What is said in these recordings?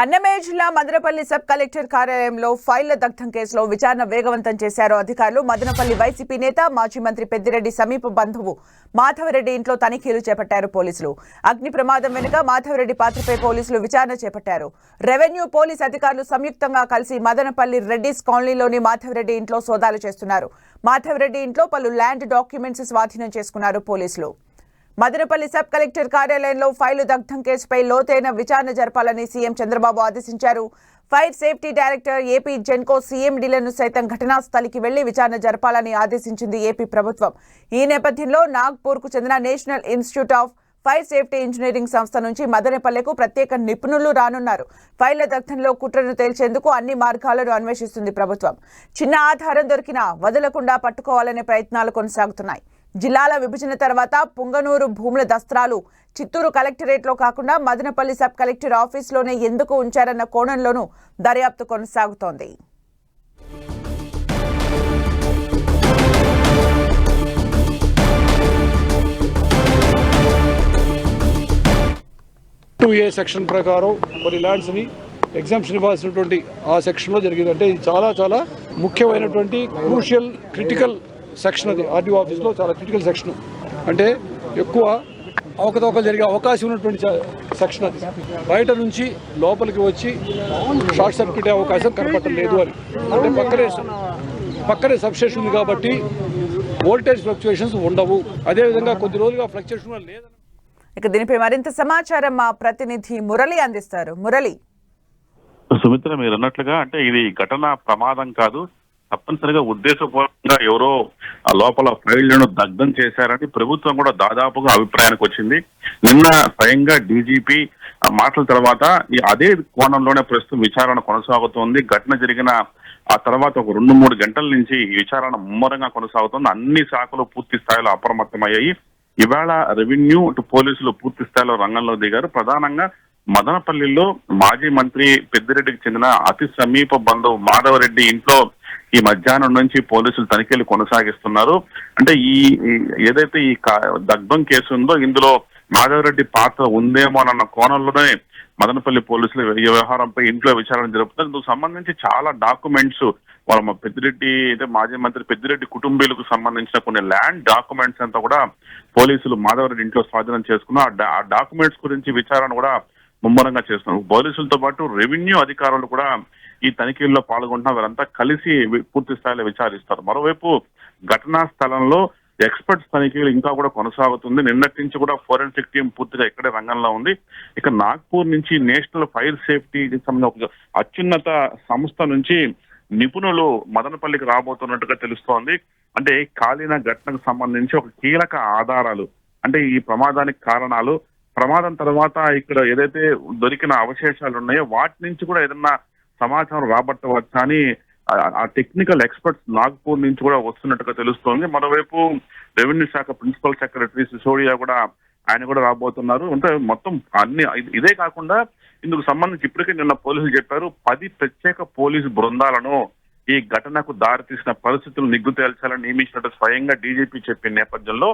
అన్నమయ్య జిల్లా Madanapalle sub collector కార్యాలయంలో ఫైళ్ల దగ్ధం కేసులో విచారణ వేగవంతం చేశారు అధికారులు. మదనపల్లి వైసీపీ నేత మాజీ మంత్రి పెద్దిరెడ్డి సమీప బంధువు మాధవరెడ్డి ఇంట్లో తనిఖీలు చేపట్టారు పోలీసులు. అగ్ని ప్రమాదం వెనుక మాధవరెడ్డి పాత్రపై పోలీసులు విచారణ చేపట్టారు. రెవెన్యూ పోలీస్ అధికారులు సంయుక్తంగా కలిసి మదనపల్లి రెడ్డిస్ కాలనీలోని మాధవరెడ్డి ఇంట్లో సోదాలు చేస్తున్నారు. మాధవరెడ్డి ఇంట్లో పలు ల్యాండ్ డాక్యుమెంట్స్ స్వాధీనం చేసుకున్నారు పోలీసులు. మదనపల్లి సబ్ కలెక్టర్ కార్యాలయంలో ఫైలు దగ్ధం కేసుపై లోతైన విచారణ జరపాలని సీఎం చంద్రబాబు ఆదేశించారు. Fire safety director AP Genco సీఎండీలను సైతం ఘటనా స్థలికి వెళ్లి విచారణ జరపాలని ఆదేశించింది ఏపీ ప్రభుత్వం. ఈ నేపథ్యంలో నాగ్పూర్కు చెందిన national institute of fire safety engineering సంస్థ నుంచి మదనపల్లెకు ప్రత్యేక నిపుణులు రానున్నారు. ఫైళ్ల దగ్ధంలో కుట్రను తేల్చేందుకు అన్ని మార్గాలను అన్వేషిస్తుంది ప్రభుత్వం. చిన్న ఆధారం దొరికినా వదలకుండా పట్టుకోవాలనే ప్రయత్నాలు కొనసాగుతున్నాయి. జిల్లాల విభజన తర్వాత పుంగనూరు భూముల దస్త్రాలు చిత్తూరు కలెక్టరేట్లో కాకుండా మదనపల్లి సబ్ కలెక్టర్ ఆఫీసులోనే ఎందుకు ఉంచారన్న కోణంలోనూ దర్యాప్తు కొనసాగుతోంది. సెక్షన్ ప్రకారం కొన్ని ల్యాండ్స్ ని ఎగ్జామ్షన్ ఇవ్వాల్సినటువంటి ఆ సెక్షన్లో జరిగింది. అంటే ఇది చాలా చాలా ముఖ్యమైనటువంటి క్రూషియల్ క్రిటికల్ సెక్షన్. అది ఆర్డీఓ ఆఫీస్లో చాలా క్రిటికల్ సెక్షన్. అంటే ఎక్కువ అవకతవకలు జరిగే అవకాశం ఉన్నటువంటి సెక్షన్. అది బయట నుంచి లోపలికి వచ్చి షార్ట్ సర్క్యూట్ అయ్యే అవకాశం కనపడలేదు అని. అంటే పక్కనే సబ్స్టేషన్ ఉంది కాబట్టి వోల్టేజ్ ఫ్లక్చుయేషన్స్ ఉండవు. అదేవిధంగా కొద్ది రోజులుగా ఫ్లక్చుయేషన్ లేదని. ఇక దీనిపై మరింత సమాచారం మా ప్రతినిధి మురళి అందిస్తారు. మురళి, సుమిత్ర, మీరు అన్నట్లుగా అంటే ఇది ఘటన ప్రమాదం కాదు, తప్పనిసరిగా ఉద్దేశపూర్వకంగా ఎవరో ఆ లోపల ఫైళ్లను దగ్ధం చేశారని ప్రభుత్వం కూడా దాదాపుగా అభిప్రాయానికి వచ్చింది. నిన్న స్వయంగా డీజీపీ మాటల తర్వాత అదే కోణంలోనే ప్రస్తుతం విచారణ కొనసాగుతోంది. ఘటన జరిగిన ఆ తర్వాత ఒక 2-3 గంటల నుంచి ఈ విచారణ ముమ్మరంగా కొనసాగుతోంది. అన్ని శాఖలు పూర్తి స్థాయిలో అప్రమత్తమయ్యాయి. ఇవాళ రెవెన్యూ పోలీసులు పూర్తి స్థాయిలో రంగంలో దిగారు. ప్రధానంగా మదనపల్లిలో మాజీ మంత్రి పెద్దిరెడ్డికి చెందిన అతి సమీప బంధువు మాధవరెడ్డి ఇంట్లో ఈ మధ్యాహ్నం నుంచి పోలీసులు తనిఖీలు కొనసాగిస్తున్నారు. అంటే ఏదైతే ఈ దగ్ధం కేసు ఉందో ఇందులో మాధవరెడ్డి పాత్ర ఉందేమోనన్న కోణంలోనే మదనపల్లి పోలీసులు ఈ వ్యవహారంపై ఇంట్లో విచారణ జరుపుతున్నారు. ఇందుకు సంబంధించి చాలా డాక్యుమెంట్స్ వాళ్ళ పెద్దిరెడ్డి అయితే మాజీ మంత్రి పెద్దిరెడ్డి కుటుంబీలకు సంబంధించిన కొన్ని ల్యాండ్ డాక్యుమెంట్స్ అంతా కూడా పోలీసులు మాధవరెడ్డి ఇంట్లో స్వాధీనం చేసుకున్నారు. ఆ డాక్యుమెంట్స్ గురించి విచారణ కూడా ముమ్మరంగా చేస్తున్నారు. పోలీసులతో పాటు రెవెన్యూ అధికారులు కూడా ఈ తనిఖీల్లో పాల్గొంటున్న వారంతా కలిసి పూర్తి స్థాయిలో విచారిస్తారు. మరోవైపు ఘటనా స్థలంలో ఎక్స్పర్ట్స్ తనిఖీలు ఇంకా కూడా కొనసాగుతుంది. నిన్నటి నుంచి కూడా ఫోరెన్సిక్ టీం పూర్తిగా ఇక్కడే రంగంలో ఉంది. ఇక నాగ్పూర్ నుంచి నేషనల్ ఫైర్ సేఫ్టీ సంబంధించిన అత్యున్నత సంస్థ నుంచి నిపుణులు మదనపల్లికి రాబోతున్నట్టుగా తెలుస్తోంది. అంటే కాలిన ఘటనకు సంబంధించి ఒక కీలక ఆధారాలు, అంటే ఈ ప్రమాదానికి కారణాలు, ప్రమాదం తర్వాత ఇక్కడ ఏదైతే దొరికిన అవశేషాలు ఉన్నాయో వాటి నుంచి కూడా ఏదన్నా సమాచారం రాబట్టవచ్చా అని ఆ టెక్నికల్ ఎక్స్పర్ట్స్ నాగ్పూర్ నుంచి కూడా వస్తున్నట్టుగా తెలుస్తోంది. మరోవైపు రెవెన్యూ శాఖ ప్రిన్సిపల్ సెక్రటరీ సిసోడియా కూడా ఆయన కూడా రాబోతున్నారు. అంటే మొత్తం అన్ని ఇదే కాకుండా ఇందుకు సంబంధించి ఇప్పటికే నిన్న పోలీసులు చెప్పారు 10 ప్రత్యేక పోలీసు బృందాలను ఈ ఘటనకు దారితీసిన పరిస్థితులు నిగ్గు తేల్చాలని నియమించినట్టు స్వయంగా డీజీపీ చెప్పిన నేపథ్యంలో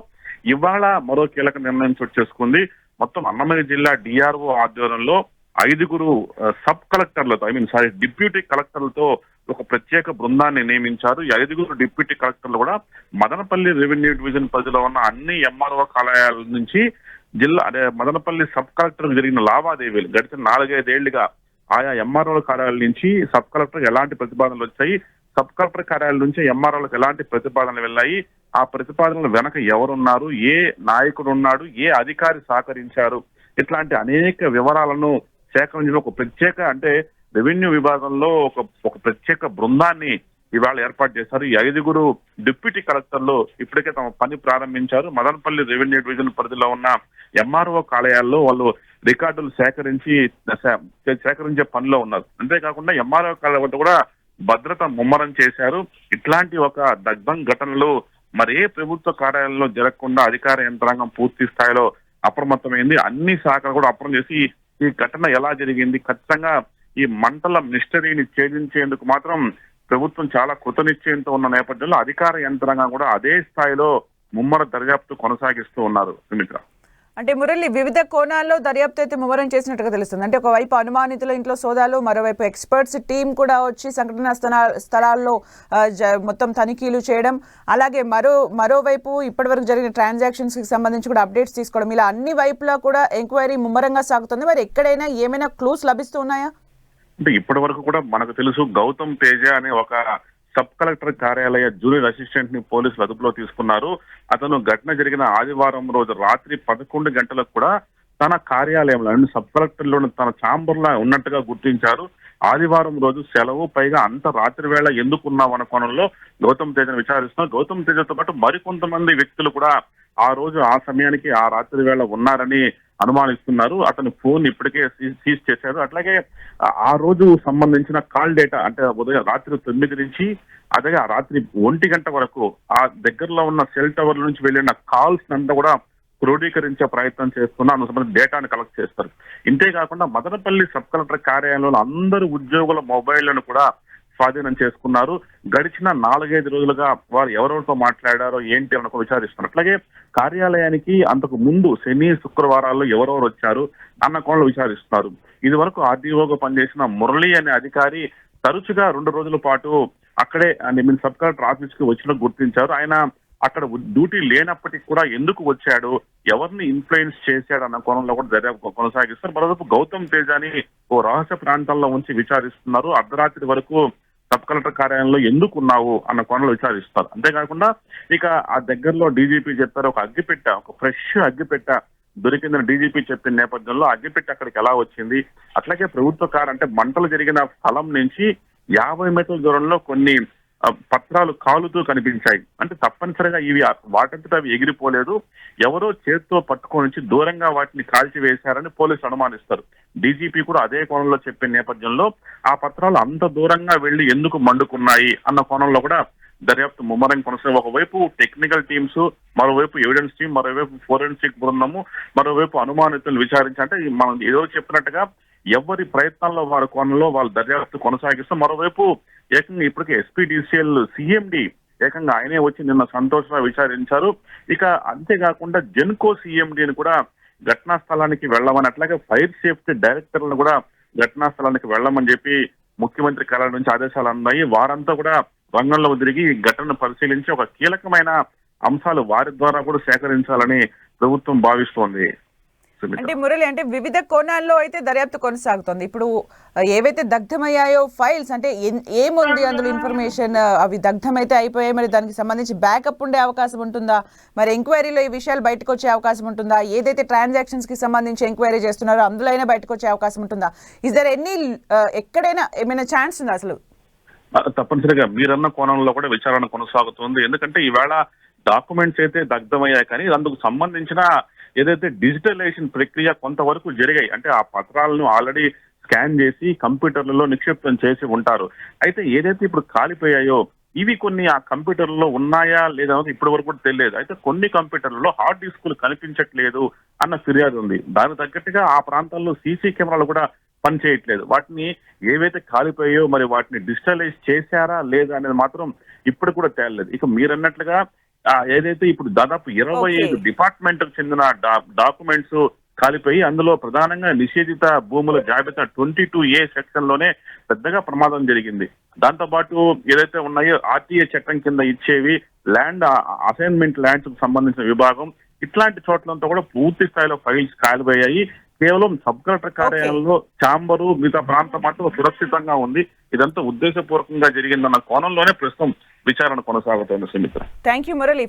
ఇవాళ మరో కీలక నిర్ణయం చోటు చేసుకుంది. మొత్తం అన్నమయ్య జిల్లా డిఆర్ఓ ఆధ్వర్యంలో 5 సబ్ కలెక్టర్లతో డిప్యూటీ కలెక్టర్లతో ఒక ప్రత్యేక బృందాన్ని నియమించారు. ఈ 5 డిప్యూటీ కలెక్టర్లు కూడా మదనపల్లి రెవెన్యూ డివిజన్ పరిధిలో ఉన్న అన్ని ఎంఆర్ఓ కార్యాలయాల నుంచి మదనపల్లి సబ్ కలెక్టర్ జరిగిన లావాదేవీలు గడిచిన 4-5 ఏళ్లుగా ఆయా ఎంఆర్ఓ కార్యాలయాల నుంచి సబ్ కలెక్టర్ ఎలాంటి ప్రతిపాదనలు వచ్చాయి, సబ్ కలెక్టర్ కార్యాలయం నుంచి ఎంఆర్ఓలకు ఎలాంటి ప్రతిపాదనలు వెళ్ళాయి, ఆ ప్రతిపాదనల వెనక ఎవరున్నారు, ఏ నాయకుడు ఉన్నాడు, ఏ అధికారి సహకరించారు, ఇట్లాంటి అనేక వివరాలను సేకరించిన ఒక ప్రత్యేక అంటే రెవెన్యూ విభాగంలో ఒక ప్రత్యేక బృందాన్ని ఇవాళ ఏర్పాటు చేశారు. ఈ 5 డిప్యూటీ కలెక్టర్లు ఇప్పటికే తమ పని ప్రారంభించారు. మదనపల్లి రెవెన్యూ డివిజన్ పరిధిలో ఉన్న ఎంఆర్ఓ కార్యాలయాల్లో వాళ్ళు రికార్డులు సేకరించే పనిలో ఉన్నారు. అంతేకాకుండా ఎంఆర్ఓ కార్యాలయాలతో కూడా భద్రత ముమ్మరం చేశారు. ఇట్లాంటి ఒక దగ్ధం ఘటనలు మరే ప్రభుత్వ కార్యాలయంలో జరగకుండా అధికార యంత్రాంగం పూర్తి స్థాయిలో అప్రమత్తమైంది. అన్ని శాఖలు కూడా అప్రమత్తం చేసి ఈ ఘటన ఎలా జరిగింది, ఖచ్చితంగా ఈ మంటల మిస్టరీని ఛేదించేందుకు మాత్రం ప్రభుత్వం చాలా కృతనిశ్చయంతో ఉన్న నేపథ్యంలో అధికార యంత్రాంగం కూడా అదే స్థాయిలో ముమ్మర దర్యాప్తు కొనసాగిస్తూ ఉన్నారు. సుమిత్ర. అంటే మురళి వివిధ కోణాల్లో దర్యాప్తు అయితే ముమ్మరం చేసినట్టుగా తెలుస్తుంది. అంటే ఒకవైపు అనుమానితుల ఇంట్లో సోదాలు, మరోవైపు ఎక్స్పర్ట్స్ టీం కూడా వచ్చి సంఘటనా స్థలాల్లో మొత్తం తనిఖీలు చేయడం, అలాగే మరోవైపు ఇప్పటివరకు జరిగిన ట్రాన్సాక్షన్స్ కి సంబంధించి కూడా అప్డేట్స్ తీసుకోవడం, ఇలా అన్ని వైపులా కూడా ఎంక్వైరీ ముమ్మరంగా సాగుతుంది. మరి ఎక్కడైనా ఏమైనా క్లూస్ లభిస్తూ ఉన్నాయా? అంటే ఇప్పటి వరకు కూడా మనకు తెలుసు గౌతమ్ తేజ అనే ఒక సబ్ కలెక్టర్ కార్యాలయ జూనియర్ అసిస్టెంట్ ని పోలీసులు అదుపులో తీసుకున్నారు. అతను ఘటన జరిగిన ఆదివారం రోజు రాత్రి 11 గంటలకు కూడా తన కార్యాలయంలో సబ్ కలెక్టర్ లో తన ఛాంబర్ లో ఉన్నట్టుగా గుర్తించారు. ఆదివారం రోజు సెలవు, పైగా అంత రాత్రి వేళ ఎందుకున్నావు అన్న కోణంలో గౌతమ్ తేజను విచారిస్తున్నారు. గౌతమ్ తేజతో పాటు మరికొంతమంది వ్యక్తులు కూడా ఆ రోజు ఆ సమయానికి ఆ రాత్రి వేళ ఉన్నారని అనుమానిస్తున్నారు. అతని ఫోన్ ఇప్పటికే సీజ్ చేశారు. అట్లాగే ఆ రోజు సంబంధించిన కాల్ డేటా, అంటే ఉదయం రాత్రి 9 నుంచి అదే ఆ రాత్రి 1 గంట వరకు ఆ దగ్గరలో ఉన్న సెల్ టవర్ నుంచి వెళ్ళిన కాల్స్ అంతా కూడా క్రోడీకరించే ప్రయత్నం చేస్తున్నా సంబంధించిన డేటాను కలెక్ట్ చేస్తారు. ఇంతేకాకుండా మదనపల్లి సబ్ కలెక్టర్ కార్యాలయంలో అందరు ఉద్యోగుల మొబైళ్లను కూడా స్వాధీనం చేసుకున్నారు. గడిచిన 4-5 రోజులుగా వారు ఎవరెవరితో మాట్లాడారో ఏంటి అని విచారిస్తున్నారు. అట్లాగే కార్యాలయానికి అంతకు ముందు శని శుక్రవారాల్లో ఎవరెవరు వచ్చారు అన్న కోణంలో విచారిస్తున్నారు. ఇది వరకు ఆర్డీఓగా పనిచేసిన మురళి అనే అధికారి తరచుగా 2 రోజుల పాటు అక్కడే సబ్ కలెక్టర్ ఆఫీస్ కి వచ్చిన గుర్తించారు. ఆయన అక్కడ డ్యూటీ లేనప్పటికీ కూడా ఎందుకు వచ్చాడు, ఎవరిని ఇన్ఫ్లుయెన్స్ చేశాడు అన్న కోణంలో కూడా దర్యాప్తు కొనసాగిస్తారు. మరోవైపు గౌతమ్ తేజాని ఓ రహస్య ప్రాంతాల్లో ఉంచి విచారిస్తున్నారు. అర్ధరాత్రి వరకు సబ్ కలెక్టర్ కార్యాలయంలో ఎందుకు ఉన్నావు అన్న కోణంలో విచారిస్తారు. అంతేకాకుండా ఇక ఆ దగ్గరలో డీజీపీ చెప్పారు, ఒక అగ్గిపెట్ట, ఒక ఫ్రెష్ అగ్గిపెట్ట దొరికిందని డీజీపీ చెప్పిన నేపథ్యంలో అగ్గిపెట్ట అక్కడికి ఎలా వచ్చింది, అట్లాగే ప్రభుత్వ కారు అంటే మంటలు జరిగిన స్థలం నుంచి 50 మీటర్ల దూరంలో కొన్ని పత్రాలు కాలుతూ కనిపించాయి. అంటే తప్పనిసరిగా ఇవి వాటంతటా అవి ఎగిరిపోలేదు, ఎవరో చేతితో పట్టుకొని దూరంగా వాటిని కాల్చి వేశారని పోలీసులు అనుమానిస్తారు. డీజీపీ కూడా అదే కోణంలో చెప్పిన నేపథ్యంలో ఆ పత్రాలు అంత దూరంగా వెళ్లి ఎందుకు మండుకున్నాయి అన్న కోణంలో కూడా దర్యాప్తు ముమ్మరం కొనసాగి ఒకవైపు టెక్నికల్ టీమ్స్, మరోవైపు ఎవిడెన్స్ టీమ్, మరోవైపు ఫోరెన్సిక్ బృందము, మరోవైపు అనుమానితులను విచారించాలంటే మనం ఏదో చెప్పినట్టుగా ఎవరి ప్రయత్నాల్లో వారి కోణంలో వాళ్ళు దర్యాప్తు కొనసాగిస్తూ, మరోవైపు ఏకంగా ఇప్పటికే ఎస్పీడీసీఎల్ సిఎండి ఏకంగా ఆయనే వచ్చి నిన్న సంతోషంగా విచారించారు. ఇక అంతేకాకుండా జెన్కో సిఎండిని కూడా ఘటనా స్థలానికి వెళ్ళమని, అట్లాగే ఫైర్ సేఫ్టీ డైరెక్టర్లను కూడా ఘటనా స్థలానికి వెళ్ళమని చెప్పి ముఖ్యమంత్రి కార్యాలయం నుంచి ఆదేశాలు అన్నాయి. వారంతా కూడా రంగంలోకి తిరిగి ఘటనను పరిశీలించి ఒక కీలకమైన అంశాలు వారి ద్వారా కూడా సేకరించాలని ప్రభుత్వం భావిస్తోంది. అంటే మురళి, అంటే వివిధ కోణాల్లో అయితే దర్యాప్తు కొనసాగుతుంది. ఇప్పుడు ఏవైతే దగ్ధమయ్యాయో ఫైల్స్, అంటే ఏముంది అందులో ఇన్ఫర్మేషన్, అవి దగ్ధమైతే అయిపోయాయి, మరి దానికి సంబంధించి బ్యాకప్ ఉండే అవకాశం ఉంటుందా, మరి ఎంక్వైరీలో ఈ విషయాలు బయటకు వచ్చే అవకాశం ఉంటుందా, ఏదైతే ట్రాన్సాక్షన్స్ కి సంబంధించి ఎంక్వైరీ చేస్తున్నారో అందులో అయినా బయటకు వచ్చే అవకాశం ఉంటుందా, ఇస్ దర్ ఎనీ ఎక్కడైనా ఏమైనా ఛాన్స్ ఉందా అసలు? తప్పనిసరిగా మీరన్న కోణంలో కూడా విచారణ కొనసాగుతుంది. ఎందుకంటే ఈవేళ డాక్యుమెంట్స్ అయితే దగ్ధమయ్యాయి, కానీ అందుకు సంబంధించిన ఏదైతే డిజిటలైజేషన్ ప్రక్రియ కొంతవరకు జరిగాయి. అంటే ఆ పత్రాలను ఆల్రెడీ స్కాన్ చేసి కంప్యూటర్లలో నిక్షిప్తం చేసి ఉంటారు. అయితే ఏదైతే ఇప్పుడు కాలిపోయాయో ఇవి కొన్ని ఆ కంప్యూటర్లో ఉన్నాయా లేదా ఇప్పటి వరకు కూడా తెలియదు. అయితే కొన్ని కంప్యూటర్లలో హార్డ్ డిస్కులు కనిపించట్లేదు అన్న ఫిర్యాదు ఉంది. దానికి తగ్గట్టుగా ఆ ప్రాంతాల్లో సీసీ కెమెరాలు కూడా పనిచేయట్లేదు. వాటిని ఏవైతే కాలిపోయాయో మరి వాటిని డిజిటలైజ్ చేశారా లేదా అనేది మాత్రం ఇప్పుడు కూడా తేలలేదు. ఇక మీరన్నట్లుగా ఏదైతే ఇప్పుడు దాదాపు 25 డిపార్ట్మెంట్ చెందిన డాక్యుమెంట్స్ కాలిపోయి అందులో ప్రధానంగా నిషేధిత భూముల జాబితా 22A సెక్షన్ లోనే పెద్దగా ప్రమాదం జరిగింది. దాంతో పాటు ఏదైతే ఉన్నాయో ఆర్టీఏ చట్టం కింద ఇచ్చేవి ల్యాండ్ అసైన్మెంట్ ల్యాండ్స్ కు సంబంధించిన విభాగం, ఇట్లాంటి చోట్లంతా కూడా పూర్తి స్థాయిలో ఫైల్స్ కాలిపోయాయి. కేవలం సబ్ కలెక్టర్ కార్యాలయంలో ఛాంబరు మిగతా ప్రాంతం మాత్రం సురక్షితంగా ఉంది. ఇదంతా ఉద్దేశపూర్వకంగా జరిగిందన్న కోణంలోనే ప్రస్తుతం విచారణ కొనసాగుతోంది. Sumitra, thank you Murali.